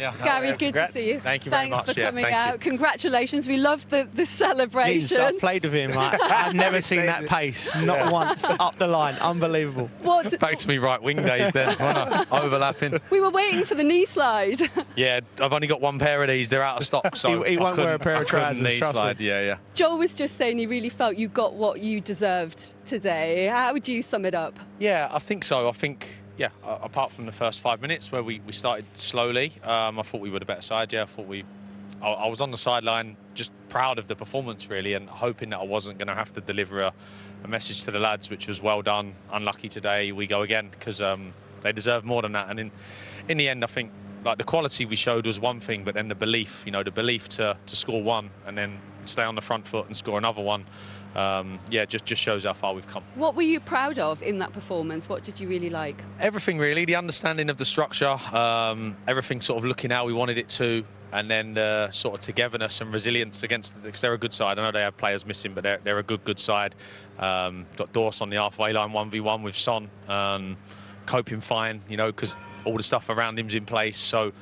Yeah, Gary, good congrats. to see you. Thank you very much. Thanks for coming thank out. You. Congratulations. We love the celebration. I've played with him. I've never seen that pace. Not once up the line. Unbelievable. Back to me right wing days then. Overlapping. We were waiting for the knee slide. Yeah, I've only got one pair of these. They're out of stock, so he won't wear a pair of trousers. Knee slide. Yeah. Joel was just saying he really felt you got what you deserved today. How would you sum it up? Yeah, I think so. I think. Yeah, apart from the first 5 minutes where we started slowly, I thought we were the better side. Yeah, I was on the sideline just proud of the performance really, and hoping that I wasn't going to have to deliver a message to the lads, which was well done, unlucky today, we go again, because they deserve more than that. And in the end, I think like the quality we showed was one thing, but then the belief, the belief to score one and then stay on the front foot and score another one, just shows how far we've come. What were you proud of in that performance? What did you really like? Everything really, the understanding of the structure, everything sort of looking how we wanted it to, and then the sort of togetherness and resilience against, because they're a good side. I know they have players missing, but they're a good side. Got Dorse on the halfway line, 1v1 with Son, coping fine, because all the stuff around him's in place. So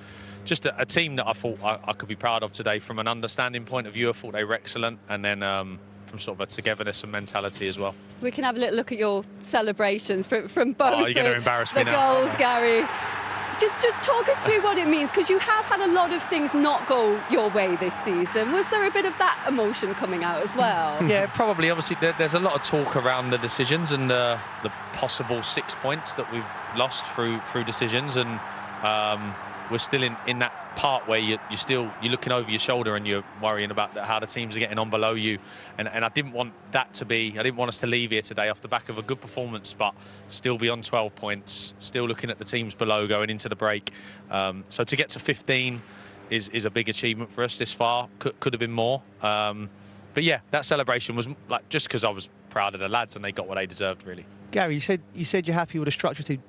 just a team that I thought I could be proud of today from an understanding point of view. I thought they were excellent, and then from sort of a togetherness and mentality as well. We can have a little look at your celebrations from both you're going to embarrass me the now. goals, Gary. Just talk us through what it means, because you have had a lot of things not go your way this season. Was there a bit of that emotion coming out as well? Yeah, probably. Obviously, there's a lot of talk around the decisions and the possible 6 points that we've lost through decisions, and we're still in that part where you're looking over your shoulder and you're worrying about how the teams are getting on below you, and I didn't want us to leave here today off the back of a good performance, but still be on 12 points, still looking at the teams below going into the break. So to get to 15 is a big achievement for us this far. Could have been more, but yeah, that celebration was like just because I was proud of the lads and they got what they deserved really. Gary, you said you're happy with the structure team.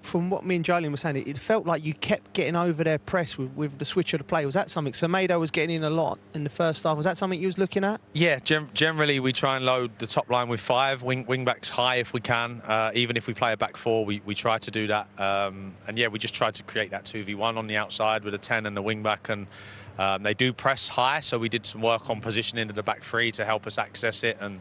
From what me and Jolien were saying, it felt like you kept getting over their press with the switch of the play. Was that something? Semedo was getting in a lot in the first half. Was that something you was looking at? Yeah, generally we try and load the top line with 5 wing backs high if we can. Even if we play a back 4, we try to do that. And yeah, we just tried to create that 2v1 on the outside with a 10 and the wing back. And they do press high, so we did some work on positioning to the back 3 to help us access it. And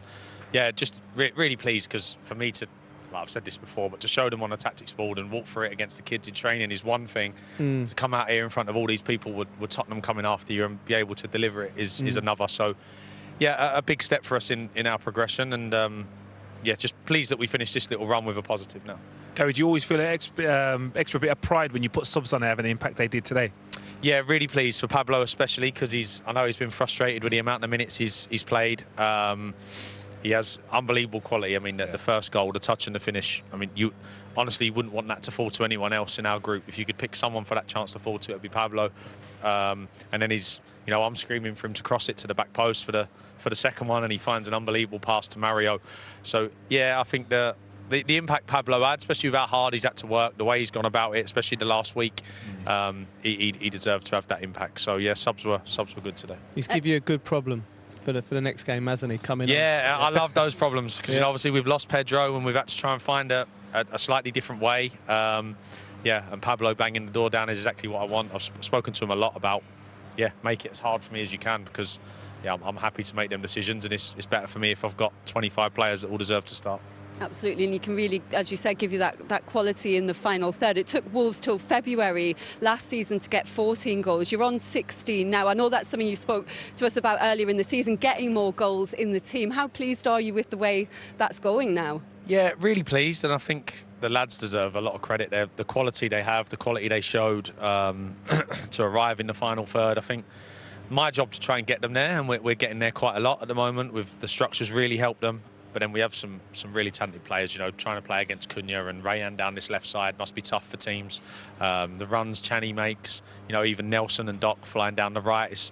yeah, just really pleased, because for me to, well, I've said this before, but to show them on a tactics board and walk through it against the kids in training is one thing. To come out here in front of all these people with Tottenham coming after you and be able to deliver it is another. So yeah, a big step for us in our progression, and yeah, just pleased that we finished this little run with a positive now. Gary, do you always feel an extra bit of pride when you put subs on and have an impact they did today? Yeah, really pleased for Pablo, especially because I know he's been frustrated with the amount of minutes he's played. He has unbelievable quality. I mean, the first goal, the touch and the finish. I mean, you honestly wouldn't want that to fall to anyone else in our group. If you could pick someone for that chance to fall to, it'd be Pablo. And then I'm screaming for him to cross it to the back post for the second one, and he finds an unbelievable pass to Mario. So yeah, I think the impact Pablo had, especially with how hard he's had to work, the way he's gone about it, especially the last week, he deserved to have that impact. So yeah, subs were good today. He's give you a good problem for the next game, hasn't he? Coming on. I love those problems, because obviously we've lost Pedro and we've had to try and find a slightly different way. And Pablo banging the door down is exactly what I want. I've spoken to him a lot about, make it as hard for me as you can, because I'm happy to make them decisions, and it's better for me if I've got 25 players that all deserve to start. Absolutely, and you can really, as you said, give you that quality in the final third. It took Wolves till February last season to get 14 goals. You're on 16 now. I know that's something you spoke to us about earlier in the season, getting more goals in the team. How pleased are you with the way that's going now? Yeah, really pleased, and I think the lads deserve a lot of credit there. The quality they have, the quality they showed to arrive in the final third. I think my job to try and get them there, and we're getting there quite a lot at the moment. With the structures really helped them. But then we have some really talented players, trying to play against Cunha and Rayan down this left side must be tough for teams. The runs Channy makes, even Nelson and Doc flying down the right.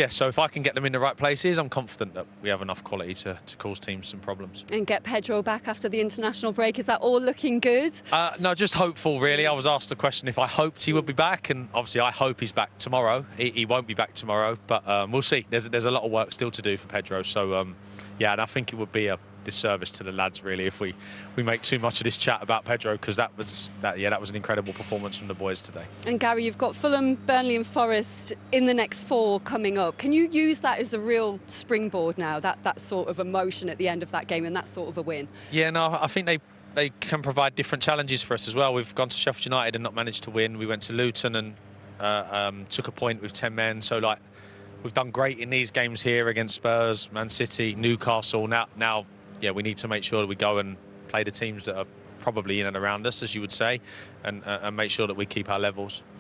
So if I can get them in the right places, I'm confident that we have enough quality to cause teams some problems. And get Pedro back after the international break, is that all looking good? No, just hopeful, really. I was asked the question if I hoped he would be back, and obviously I hope he's back tomorrow. He won't be back tomorrow, but we'll see. There's a lot of work still to do for Pedro, so... and I think it would be a disservice to the lads really if we make too much of this chat about Pedro, because that was an incredible performance from the boys today. And Gary, you've got Fulham, Burnley and Forest in the next 4 coming up. Can you use that as a real springboard now, that sort of emotion at the end of that game and that sort of a win? Yeah, no, I think they can provide different challenges for us as well. We've gone to Sheffield United and not managed to win. We went to Luton and took a point with 10 men. So, like, we've done great in these games here against Spurs, Man City, Newcastle. Now, we need to make sure that we go and play the teams that are probably in and around us, as you would say, and make sure that we keep our levels.